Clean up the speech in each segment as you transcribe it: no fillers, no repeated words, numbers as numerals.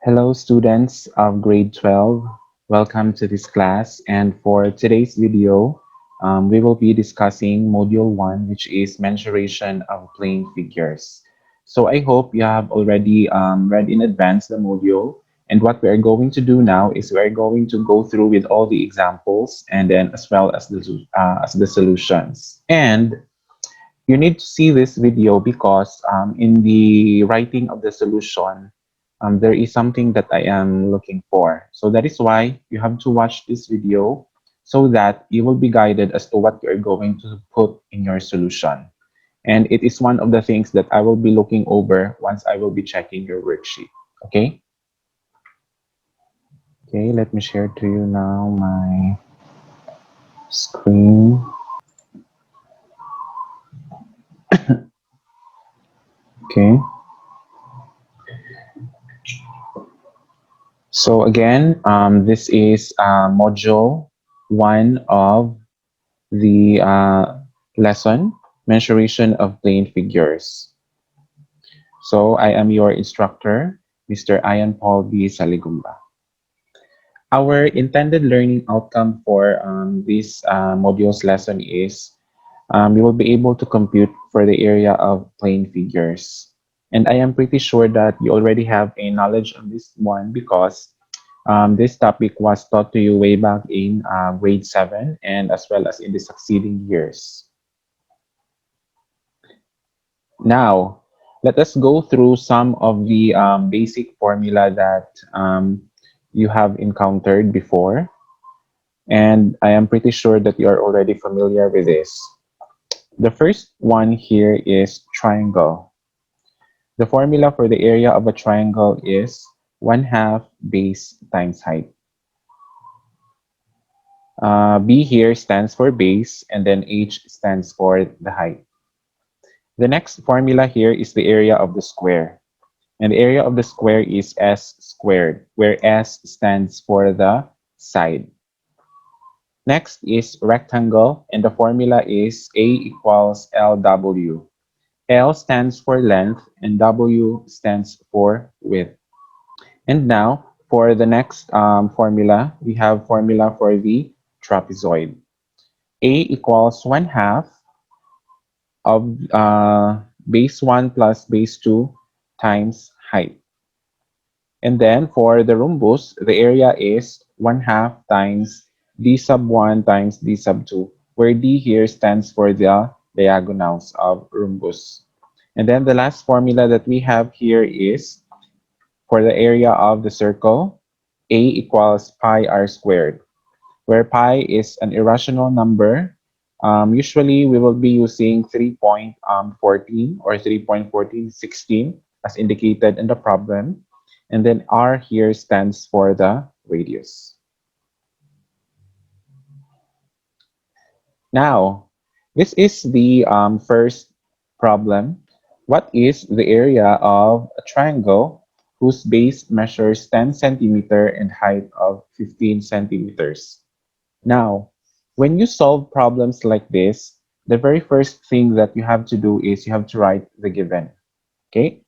Hello, students of grade 12. Welcome to this class. And for today's video, we will be discussing Module 1, which is mensuration of plane figures. So I hope you have already read in advance the module. And what we are going to do now is we are going to go through with all the examples and then as well as the solutions. And you need to see this video because in the writing of the solution, there is something that I am looking for. So that is why you have to watch this video so that you will be guided as to what you're going to put in your solution. And it is one of the things that I will be looking over once I will be checking your worksheet. Okay? Okay, let me share to you now my screen. Okay. So again, this is module 1 of the lesson, mensuration of plane figures. So I am your instructor, Mr. Ian Paul B. Saligumba. Our intended learning outcome for this module's lesson is you will be able to compute for the area of plane figures. And I am pretty sure that you already have a knowledge on this one because this topic was taught to you way back in grade 7 and as well as in the succeeding years. Now, let us go through some of the basic formula that you have encountered before. And I am pretty sure that you are already familiar with this. The first one here is triangle. The formula for the area of a triangle is 1/2 base times height. B here stands for base and then H stands for the height. The next formula here is the area of the square. And the area of the square is S squared, where S stands for the side. Next is rectangle, and the formula is A equals LW. L stands for length and W stands for width. And now, for the next formula, we have formula for the trapezoid. A equals 1/2 of base 1 plus base 2 times height. And then for the rhombus, the area is 1/2 times d sub 1 times d sub 2, where d here stands for the diagonals of rhombus. And then the last formula that we have here is for the area of the circle, A equals pi r squared, where pi is an irrational number. Usually, we will be using 3.14 or 3.1416 as indicated in the problem. And then r here stands for the radius. Now, this is the first problem. What is the area of a triangle whose base measures 10 centimeter and height of 15 centimeters? Now, when you solve problems like this, the very first thing that you have to do is you have to write the given. Okay?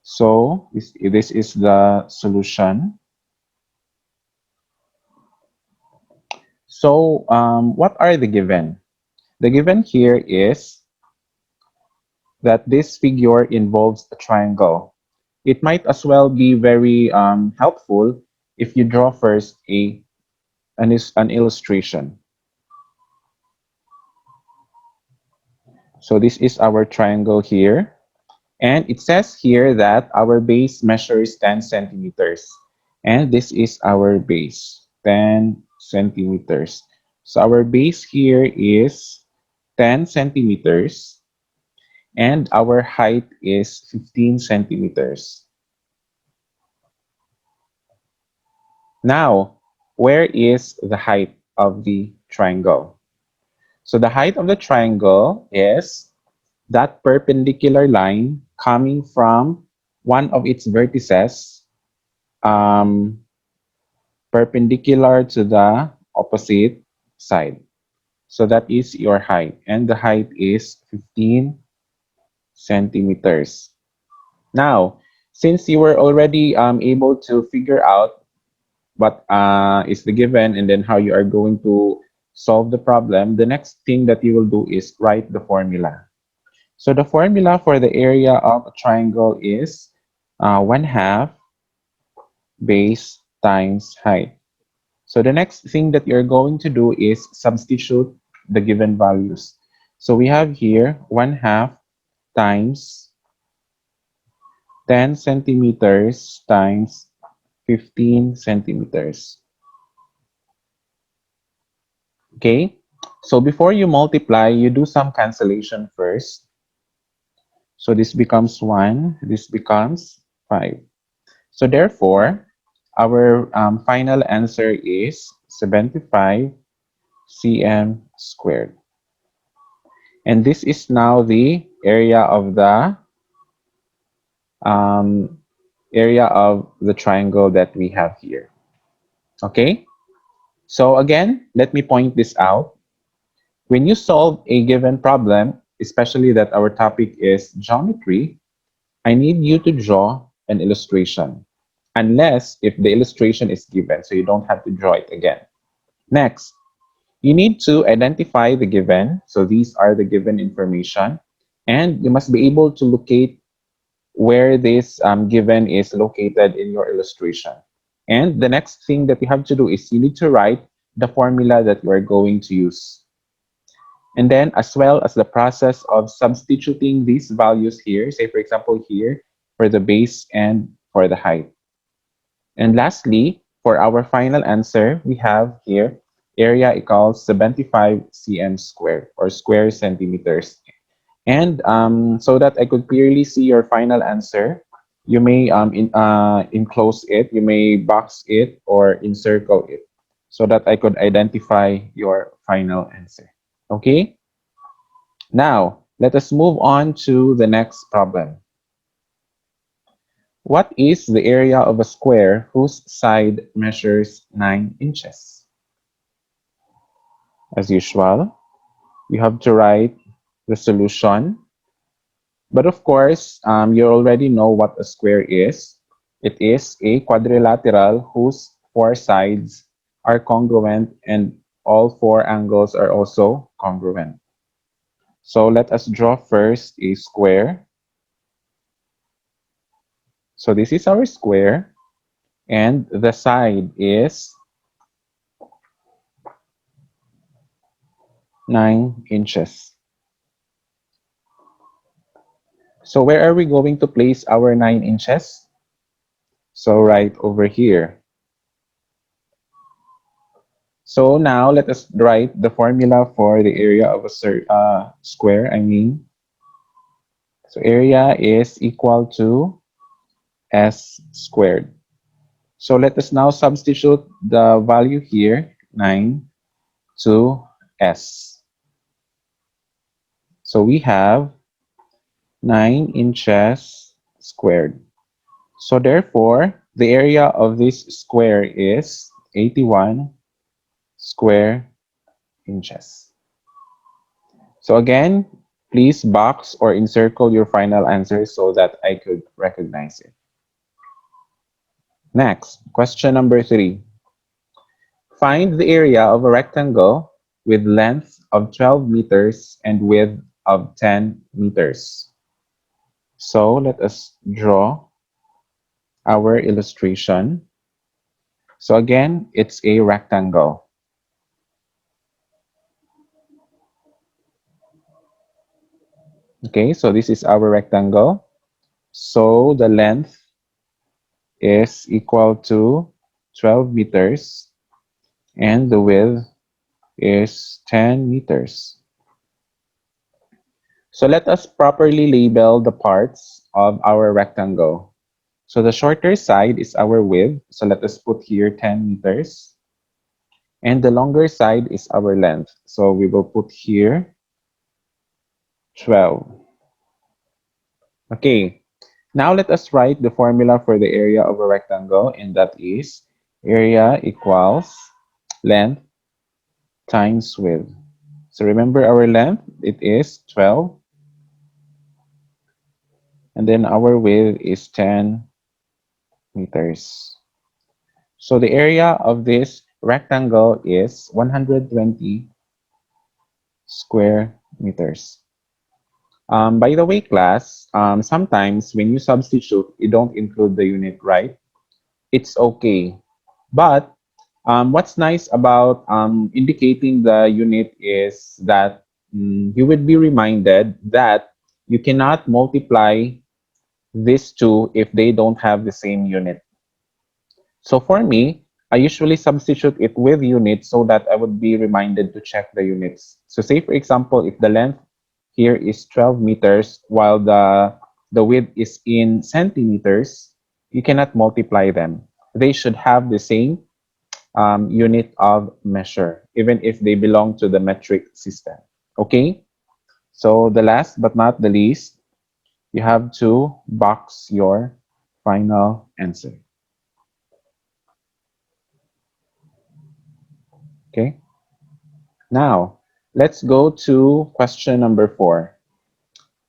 So this is the solution. So what are the given? The given here is that this figure involves a triangle. It might as well be very helpful if you draw first an illustration. So this is our triangle here. And it says here that our base measures 10 centimeters. And this is our base, 10 centimeters. So our base here is 10 centimeters. And our height is 15 centimeters. Now, where is the height of the triangle? So the height of the triangle is that perpendicular line coming from one of its vertices um, perpendicular to the opposite side. So that is your height. And the height is 15 centimeters. Now, Since you were already able to figure out what is the given and then how you are going to solve the problem, the next thing that you will do is write the formula. So the formula for the area of a triangle is 1/2 base times height. So the next thing that you're going to do is substitute the given values. So we have here 1/2 times 10 centimeters times 15 centimeters. Okay, so before you multiply, you do some cancellation first. So this becomes 1, this becomes 5. So therefore, our final answer is 75 cm squared. And this is now the um, area of the triangle that we have here. Okay, so again, let me point this out. When you solve a given problem, especially that our topic is geometry, I need you to draw an illustration, unless if the illustration is given, so you don't have to draw it again. Next, you need to identify the given. So these are the given information, and you must be able to locate where this given is located in your illustration. And the next thing that you have to do is you need to write the formula that you are going to use. And then as well as the process of substituting these values here, say for example here, for the base and for the height. And lastly, for our final answer, we have here area equals 75 cm squared or square centimeters. And so that I could clearly see your final answer, you may enclose it, you may box it or encircle it so that I could identify your final answer. Okay? Now, let us move on to the next problem. What is the area of a square whose side measures 9 inches? As usual, you have to write the solution. But of course, you already know what a square is. It is a quadrilateral whose four sides are congruent and all four angles are also congruent. So let us draw first a square. So this is our square, and the side is 9 inches. So where are we going to place our 9 inches? So right over here. So now let us write the formula for the area of a square. So area is equal to s squared. So let us now substitute the value here, 9, to s. So we have 9 inches squared. So therefore, the area of this square is 81 square inches. So again, please box or encircle your final answer so that I could recognize it. Next, question number 3. Find the area of a rectangle with length of 12 meters and width of 10 meters. So let us draw our illustration. So again, it's a rectangle. Okay, so this is our rectangle. So the length is equal to 12 meters and the width is 10 meters. So let us properly label the parts of our rectangle. So the shorter side is our width. So let us put here 10 meters. And the longer side is our length. So we will put here 12. Okay, now let us write the formula for the area of a rectangle, and that is area equals length times width. So remember our length, it is 12, and then our width is 10 meters. So the area of this rectangle is 120 square meters. By the way, class, sometimes when you substitute, you don't include the unit, right? It's okay. But what's nice about indicating the unit is that you would be reminded that you cannot multiply these two if they don't have the same unit. So for me, I usually substitute it with units so that I would be reminded to check the units. So say for example, if the length here is 12 meters while the width is in centimeters, you cannot multiply them. They should have the same unit of measure, even if they belong to the metric system. Okay? So the last but not the least, you have to box your final answer. Okay? Now, let's go to question number 4.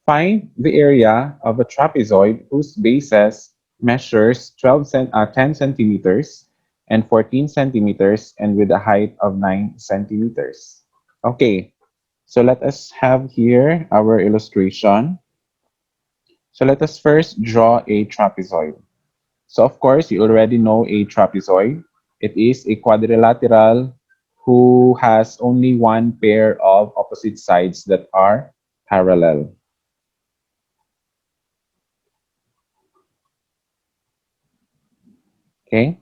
Find the area of a trapezoid whose bases measures 10 centimeters and 14 centimeters and with a height of 9 centimeters. Okay, so let us have here our illustration. So let us first draw a trapezoid. So of course, you already know a trapezoid. It is a quadrilateral who has only one pair of opposite sides that are parallel. Okay,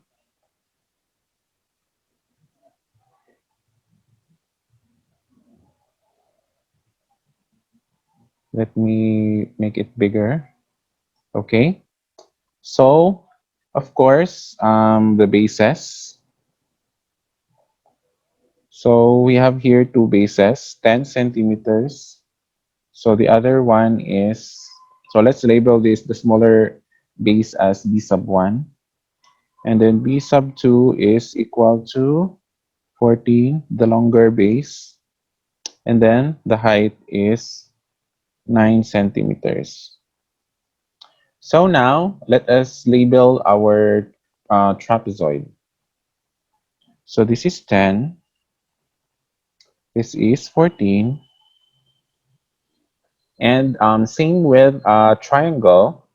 let me make it bigger. Okay, so of course, the bases. So we have here two bases, 10 centimeters. So the other one is, so let's label this the smaller base as B sub 1. And then B sub 2 is equal to 14, the longer base. And then the height is 9 centimeters. So now let us label our trapezoid. So this is 10, this is 14, and same with triangle,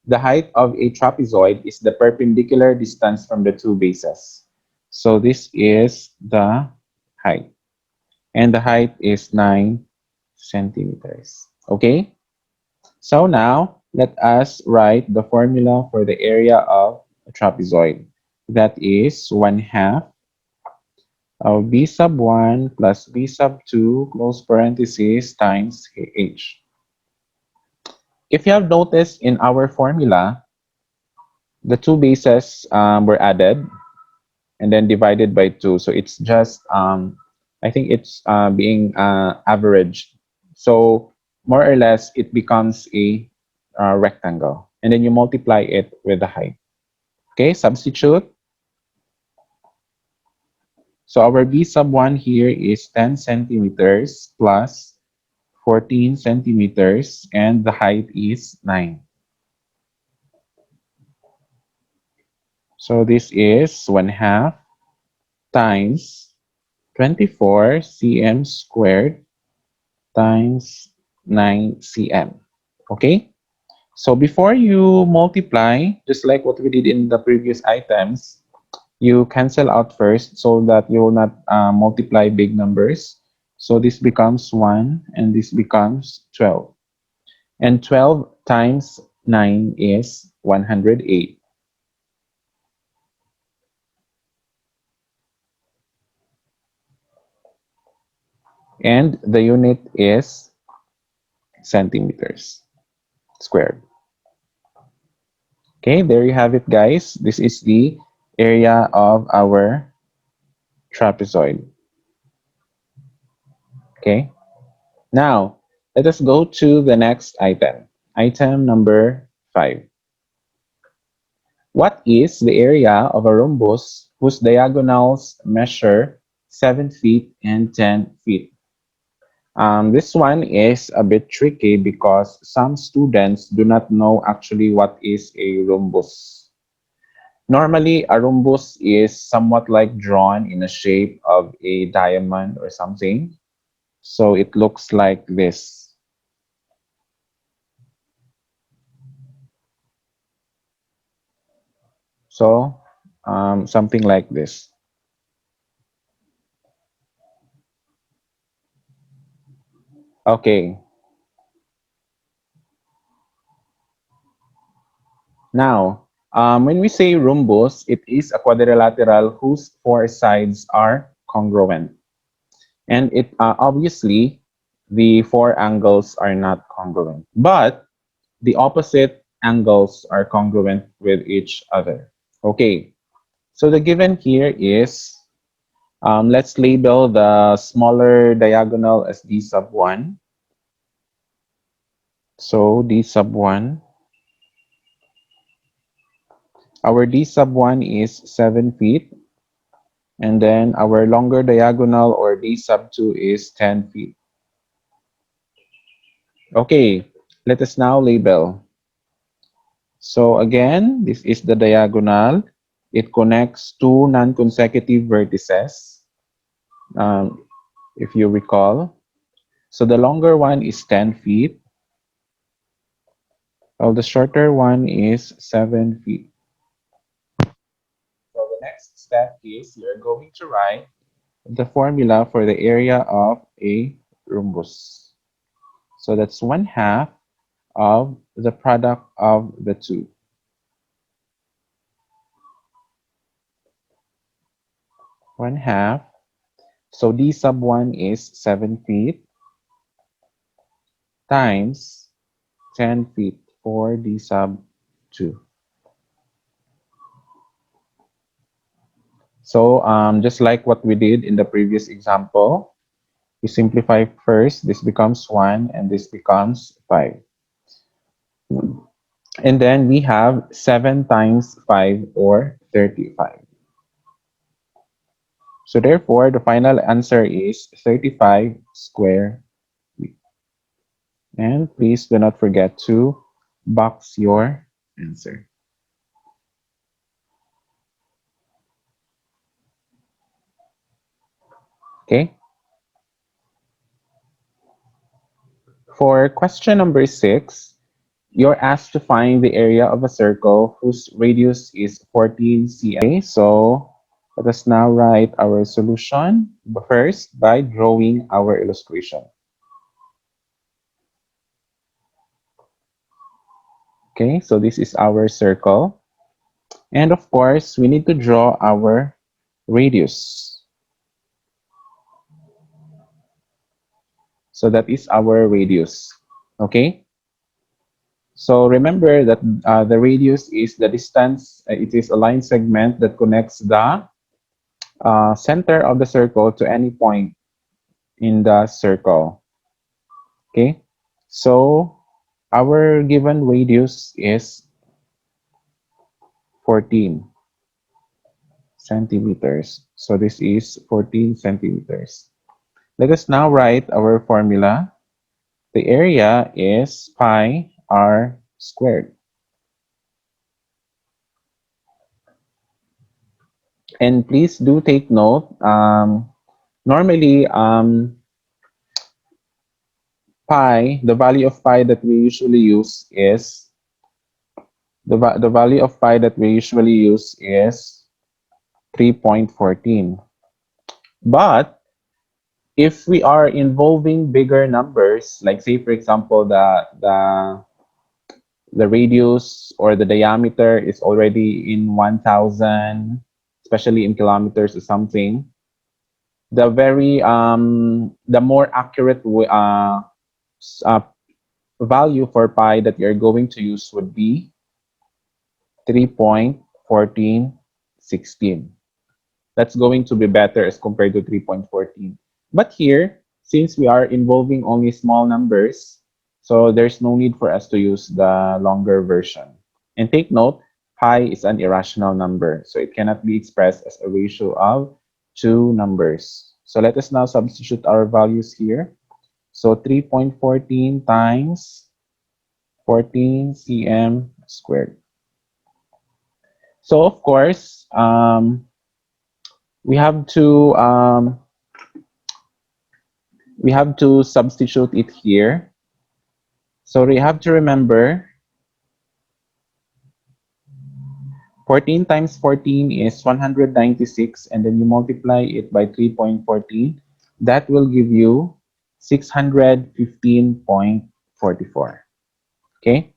the height of a trapezoid is the perpendicular distance from the two bases. So this is the height, and the height is 9 centimeters. Okay, so now let us write the formula for the area of a trapezoid. That is 1 half of b sub 1 plus b sub 2 close parenthesis times h. If you have noticed in our formula, the two bases were added and then divided by 2. So it's just, I think it's being averaged. So more or less, it becomes a rectangle. And then you multiply it with the height. Okay, substitute. So our b sub 1 here is 10 centimeters plus 14 centimeters, and the height is 9. So this is 1 half times 24 cm squared times 9 cm. Okay? So before you multiply, just like what we did in the previous items, you cancel out first so that you will not multiply big numbers. So this becomes 1 and this becomes 12. And 12 times 9 is 108. And the unit is centimeters squared. Okay, there you have it, guys. This is the area of our trapezoid. Okay, now let us go to the next item. Item number 5. What is the area of a rhombus whose diagonals measure 7 feet and 10 feet? This one is a bit tricky because some students do not know actually what is a rhombus. Normally, a rhombus is somewhat like drawn in a shape of a diamond or something. So it looks like this. So something like this. Okay. Now, when we say rhombus, it is a quadrilateral whose four sides are congruent. And it obviously, the four angles are not congruent, but the opposite angles are congruent with each other. Okay, so the given here is, let's label the smaller diagonal as d sub 1. So d sub 1, our d sub 1 is 7 feet. And then our longer diagonal or d sub 2 is 10 feet. Okay, let us now label. So again, this is the diagonal. It connects two non-consecutive vertices, um, if you recall. So the longer one is 10 feet, while the shorter one is 7 feet. So the next step is you're going to write the formula for the area of a rhombus. So that's 1/2 of the product of the two. 1/2. So d sub 1 is 7 feet times 10 feet for d sub 2. So just like what we did in the previous example, we simplify first. This becomes 1 and this becomes 5. And then we have 7 times 5 or 35. So therefore, the final answer is 35 square feet. And please do not forget to box your answer. Okay. For question number 6, you're asked to find the area of a circle whose radius is 14 cm. Okay, so let us now write our solution first by drawing our illustration. Okay, so this is our circle. And of course, we need to draw our radius. So that is our radius. Okay, so remember that the radius is the distance, it is a line segment that connects the center of the circle to any point in the circle. Okay, so our given radius is 14 centimeters. So this is 14 centimeters. Let us now write our formula. The area is pi r squared. And please do take note, normally pi, the value of pi that we usually use is, the value of pi that we usually use is 3.14. But if we are involving bigger numbers, like say for example the radius or the diameter is already in 1,000, especially in kilometers or something, the more accurate uh, value for pi that you're going to use would be 3.1416. That's going to be better as compared to 3.14. But here, since we are involving only small numbers, so there's no need for us to use the longer version. And take note, pi is an irrational number, so it cannot be expressed as a ratio of two numbers. So let us now substitute our values here. So 3.14 times 14 cm squared. So of course, we have to um, we have to substitute it here. So we have to remember 14 times 14 is 196, and then you multiply it by 3.14. That will give you 615.44. Okay,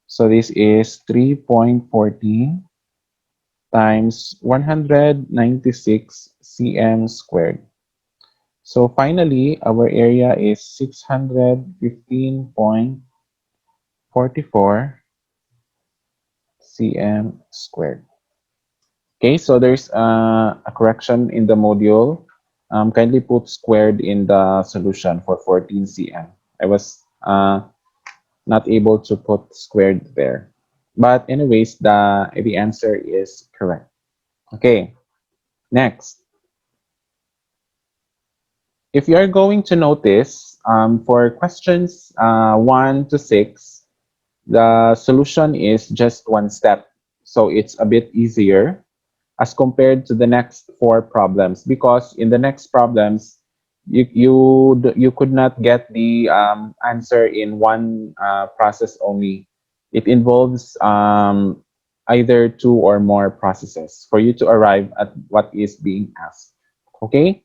so this is 3.14 times 196 cm squared. So finally, our area is 615.44 cm squared. Okay, so there's a correction in the module. Kindly put squared in the solution for 14 cm. I was not able to put squared there. But anyways, the answer is correct. Okay, next. If you are going to notice, for questions 1 to 6, the solution is just one step. So it's a bit easier as compared to the next four problems, because in the next problems you could not get the answer in one process only. It involves either two or more processes for you to arrive at what is being asked. Okay,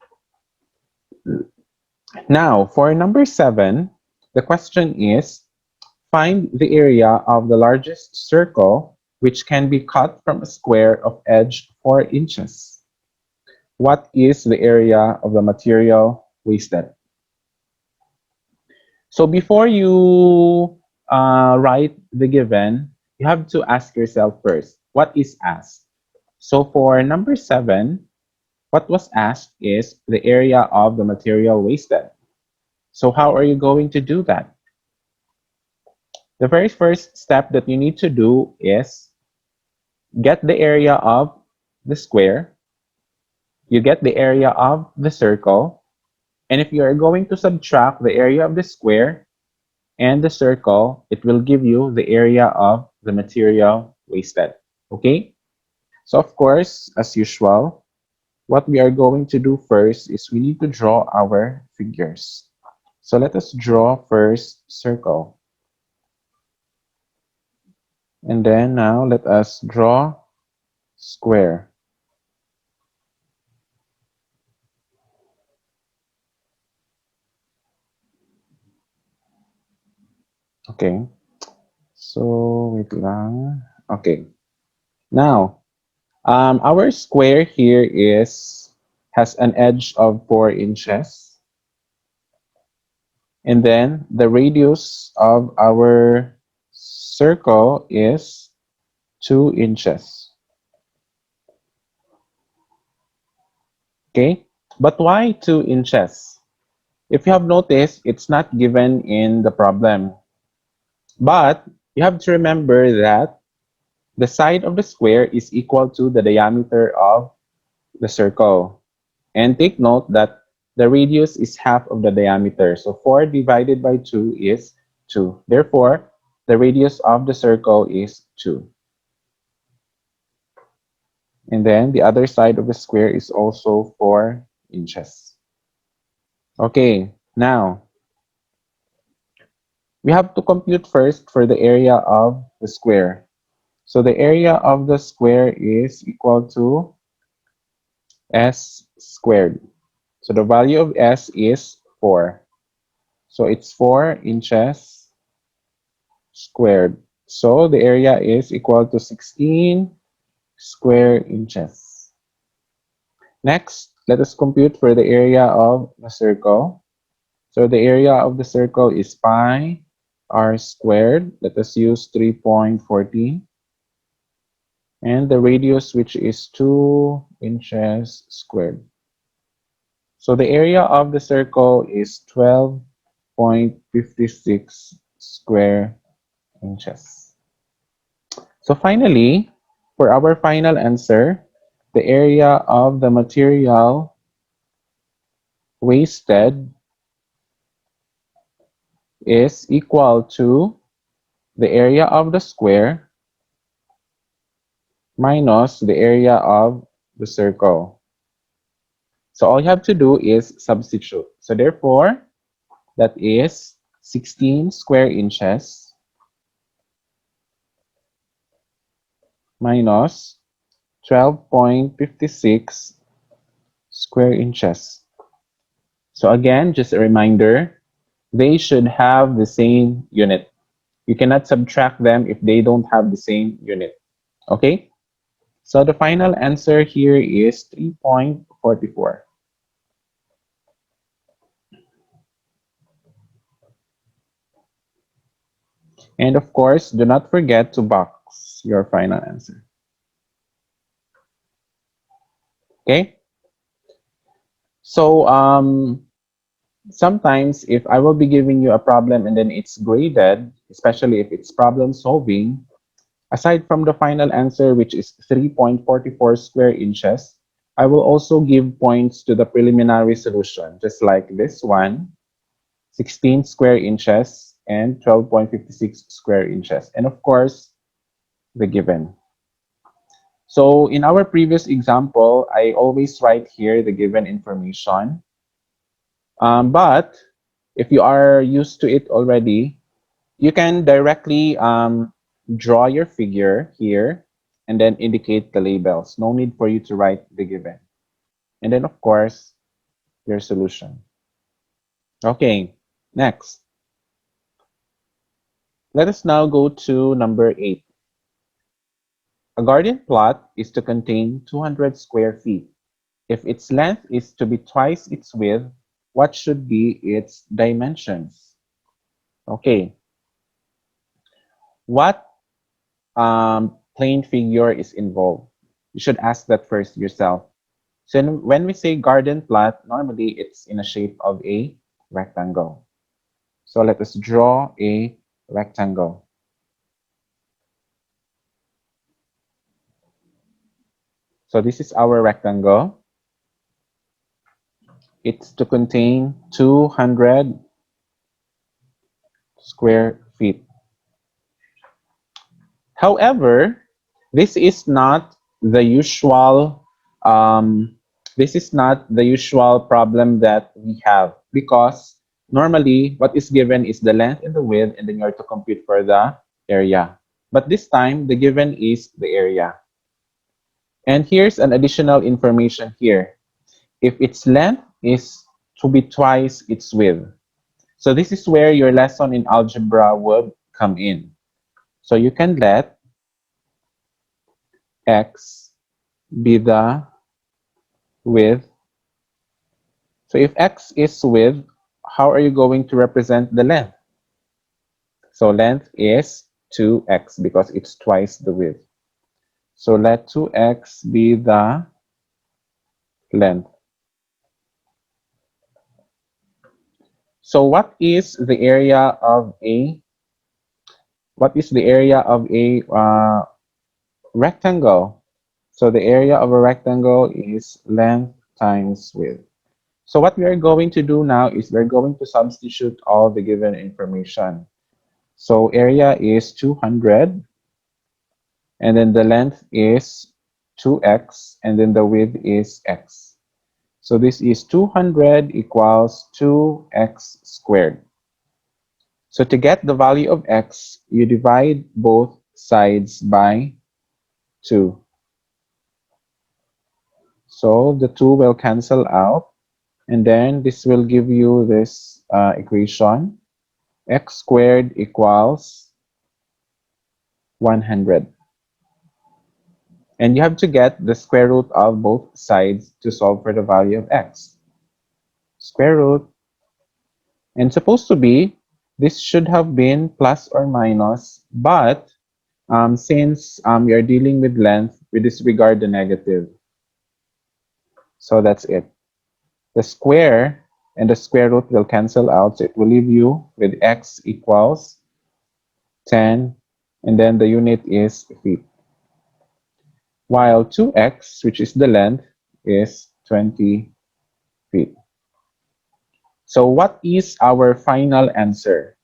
now for number 7, the question is: find the area of the largest circle which can be cut from a square of edge 4 inches. What is the area of the material wasted? So before you write the given, you have to ask yourself first, what is asked? So for number 7, what was asked is the area of the material wasted. So how are you going to do that? The very first step that you need to do is get the area of the square, you get the area of the circle, and if you are going to subtract the area of the square and the circle, it will give you the area of the material wasted. Okay? So of course, as usual, what we are going to do first is we need to draw our figures. So let us draw first circle. And then now let us draw square. Okay. So wait lang. Okay. Now, our square here has an edge of 4 inches. And then the radius of our circle is 2 inches. Okay? But why 2 inches? If you have noticed, it's not given in the problem. But you have to remember that the side of the square is equal to the diameter of the circle. And take note that the radius is half of the diameter. So 4 divided by 2 is 2. Therefore, the radius of the circle is 2. And then the other side of the square is also 4 inches. Okay, now we have to compute first for the area of the square. So the area of the square is equal to s squared. So the value of s is 4. So it's 4 inches squared. So the area is equal to 16 square inches. Next, let us compute for the area of the circle. So the area of the circle is pi r squared. Let us use 3.14. And the radius, which is 2 inches squared. So the area of the circle is 12.56 square inches. So finally, for our final answer, the area of the material wasted is equal to the area of the square minus the area of the circle. So all you have to do is substitute. So therefore, that is 16 square inches minus 12.56 square inches. So again, just a reminder, they should have the same unit. You cannot subtract them if they don't have the same unit. Okay? So the final answer here is 3.44. And of course, do not forget to box your final answer. Okay? So sometimes if I will be giving you a problem and then it's graded, especially if it's problem solving, aside from the final answer, which is 3.44 square inches, I will also give points to the preliminary solution, just like this one, 16 square inches and 12.56 square inches. And of course, the given. So in our previous example, I always write here the given information. But if you are used to it already, you can directly draw your figure here and then indicate the labels. No need for you to write the given. And then, of course, your solution. Okay, next. Let us now go to number 8. A garden plot is to contain 200 square feet. If its length is to be twice its width, what should be its dimensions? Okay, what plane figure is involved? You should ask that first yourself. So when we say garden plot, normally it's in a shape of a rectangle. So let us draw a rectangle. So this is our rectangle. It's to contain 200 square feet. However, this is not the usual this is not the usual problem that we have, because normally what is given is the length and the width, and then you are to compute for the area. But this time the given is the area. And here's an additional information here. If its length is to be twice its width. So this is where your lesson in algebra would come in. So you can let x be the width. So if x is width, how are you going to represent the length? So length is 2x because it's twice the width. So let 2x be the length. So what is the area of a rectangle? So the area of a rectangle is length times width. So what we are going to do now is we're going to substitute all the given information. So area is 200, and then the length is 2x, and then the width is x. So this is 200 equals 2x squared. So to get the value of x, you divide both sides by 2. So the 2 will cancel out, and then this will give you this equation. X squared equals 100. And you have to get the square root of both sides to solve for the value of x. Square root. And supposed to be, this should have been plus or minus, but since we are dealing with length, we disregard the negative. So that's it. The square and the square root will cancel out, so it will leave you with x equals 10, and then the unit is feet. While 2x, which is the length, is 20 feet. So what is our final answer?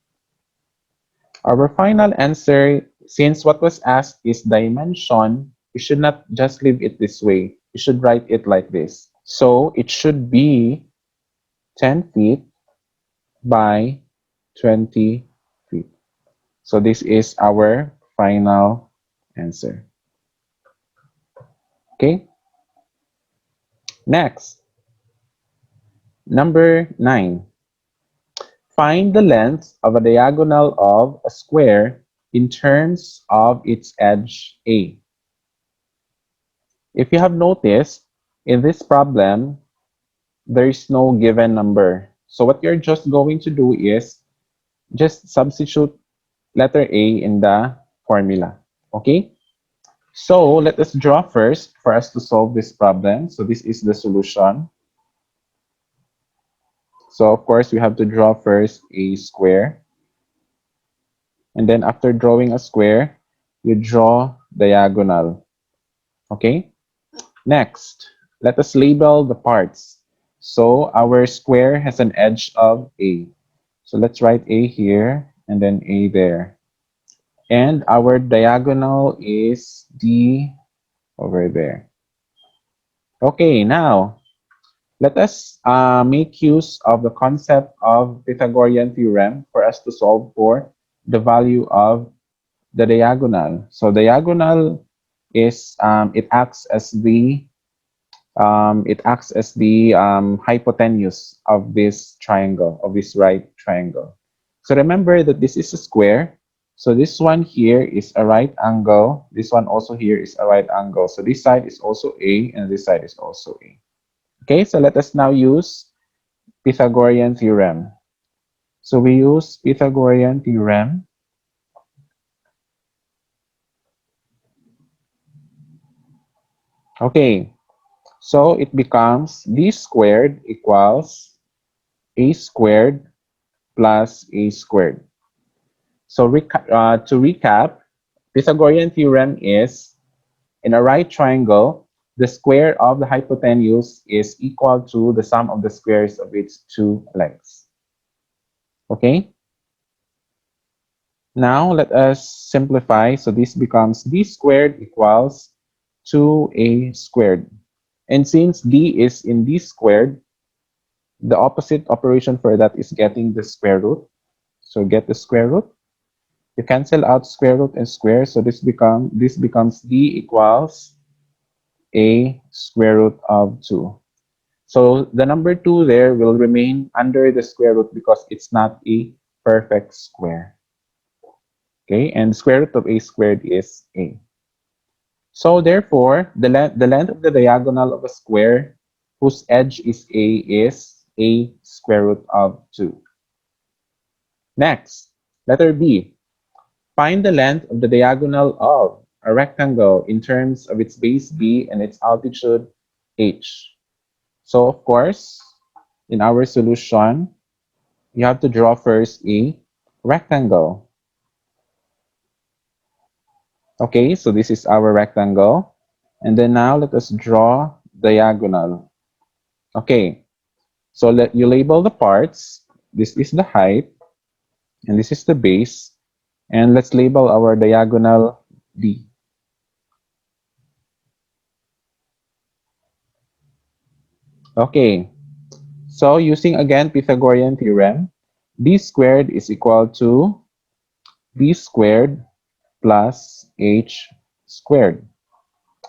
Our final answer, since what was asked is dimension, You should not just leave it this way. You should write it like this. So it should be 10 feet by 20 feet. So this is our final answer. Okay, next, number 9. Find the length of a diagonal of a square in terms of its edge A. If you have noticed, in this problem, there is no given number. So what you're just going to do is just substitute letter A in the formula. Okay? So let us draw first for us to solve this problem. So this is the solution. So of course, we have to draw first a square. And then after drawing a square, you draw diagonal. Okay? Next, let us label the parts. So our square has an edge of A. So let's write A here and then A there. And our diagonal is D over there. Okay, now let us make use of the concept of Pythagorean theorem for us to solve for the value of the diagonal. So diagonal is it acts as the hypotenuse of this triangle, of this right triangle. So remember that this is a square. So this one here is a right angle. This one also here is a right angle. So this side is also A and this side is also A. Okay, so let us now use Pythagorean theorem. So we use Pythagorean theorem. Okay, so it becomes d squared equals a squared plus a squared. So to recap, Pythagorean theorem is in a right triangle, the square of the hypotenuse is equal to the sum of the squares of its two lengths. Okay? Now let us simplify. So this becomes d squared equals 2a squared. And since d is in d squared, the opposite operation for that is getting the square root. So get the square root. You cancel out square root and square. So this becomes d equals a square root of 2. So the number 2 there will remain under the square root because it's not a perfect square. Okay, and square root of a squared is a. So therefore, the length of the diagonal of a square whose edge is a square root of 2. Next, letter B. Find the length of the diagonal of a rectangle in terms of its base B and its altitude h. So of course, in our solution, you have to draw first a rectangle. Okay, so this is our rectangle. And then now let us draw diagonal. Okay, so let you label the parts. This is the height, and this is the base. And let's label our diagonal D. Okay, so using again Pythagorean theorem, D squared is equal to B squared plus H squared.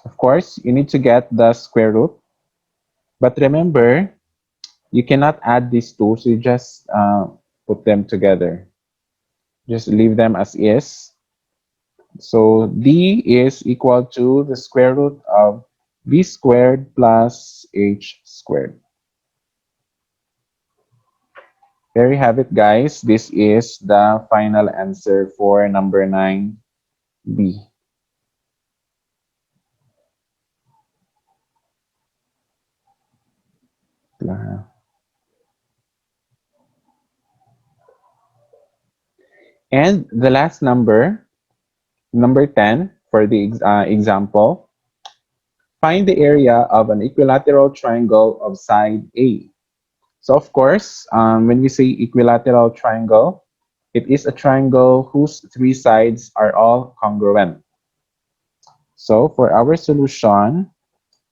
Of course, you need to get the square root. But remember, you cannot add these two, so you just put them together. Just leave them as is. So D is equal to the square root of B squared plus H squared. There you have it, guys. This is the final answer for number 9B. And the last number, number 10, for the example, find the area of an equilateral triangle of side A. So of course, when we say equilateral triangle, it is a triangle whose three sides are all congruent. So for our solution,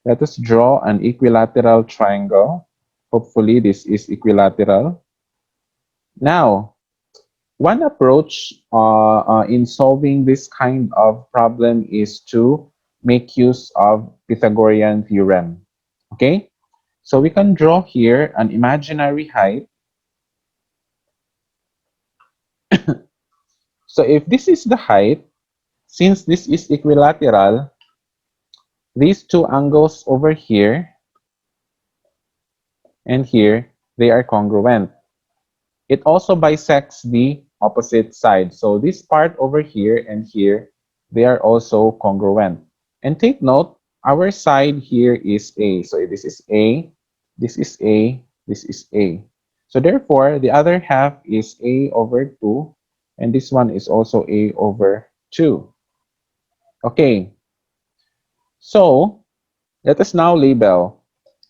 let us draw an equilateral triangle. Hopefully this is equilateral. Now, one approach in solving this kind of problem is to make use of Pythagorean theorem. Okay? So we can draw here an imaginary height. So if this is the height, since this is equilateral, these two angles over here and here, they are congruent. It also bisects the opposite side. So this part over here and here, they are also congruent. And take note, our side here is A. So this is A, this is A, this is A. So therefore, the other half is A over 2, and this one is also A over 2. Okay, so let us now label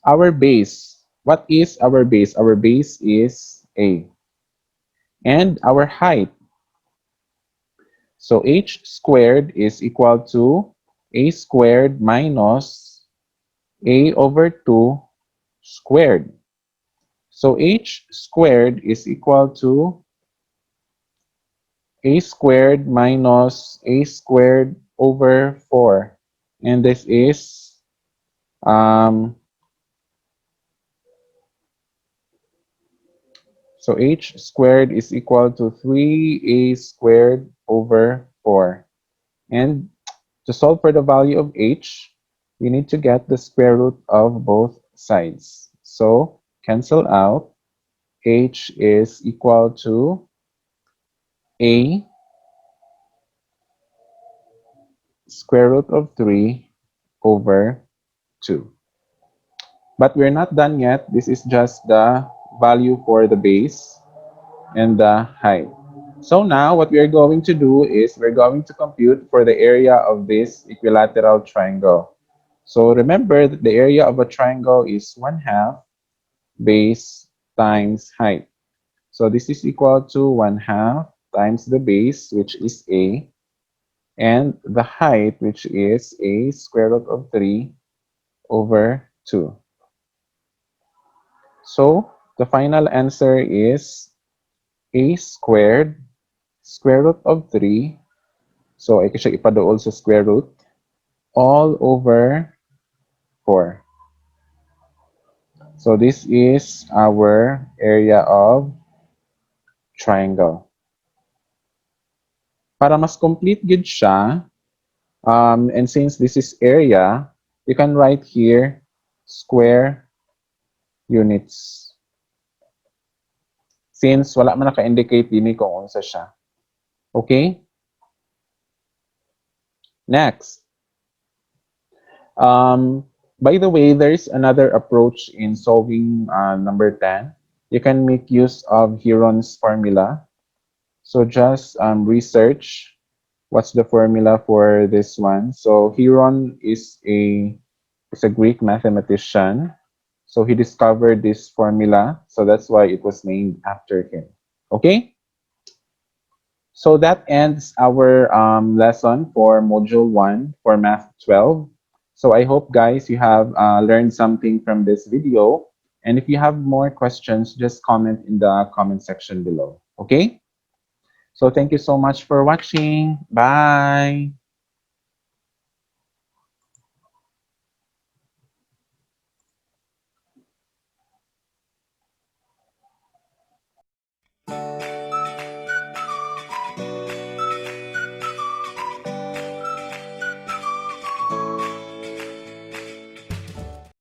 our base. What is our base? Our base is A. And our height. So h squared is equal to a squared minus a over 2 squared. So h squared is equal to a squared minus a squared over 4. And this is um, so h squared is equal to 3a squared over 4. And to solve for the value of h, we need to get the square root of both sides. So cancel out. H is equal to a square root of 3 over 2. But we're not done yet. This is just the value for the base and the height. So now what we are going to do is we're going to compute for the area of this equilateral triangle. So remember that the area of a triangle is 1/2 base times height. So this is equal to 1/2 times the base, which is A, and the height, which is A square root of 3 over 2. So the final answer is A squared square root of 3. So ay siya ipaduol sa square root all over 4. So this is our area of triangle. Para mas complete gid siya, and since this is area, you can write here square units. Since wala man naka-indicate din kung unsa siya. Okay? Next. By the way, there's another approach in solving number 10. You can make use of Heron's formula. So just research what's the formula for this one. So Heron is a Greek mathematician. So he discovered this formula. So that's why it was named after him. Okay? So that ends our lesson for Module 1 for Math 12. So I hope, guys, you have learned something from this video. And if you have more questions, just comment in the comment section below. Okay? So thank you so much for watching. Bye!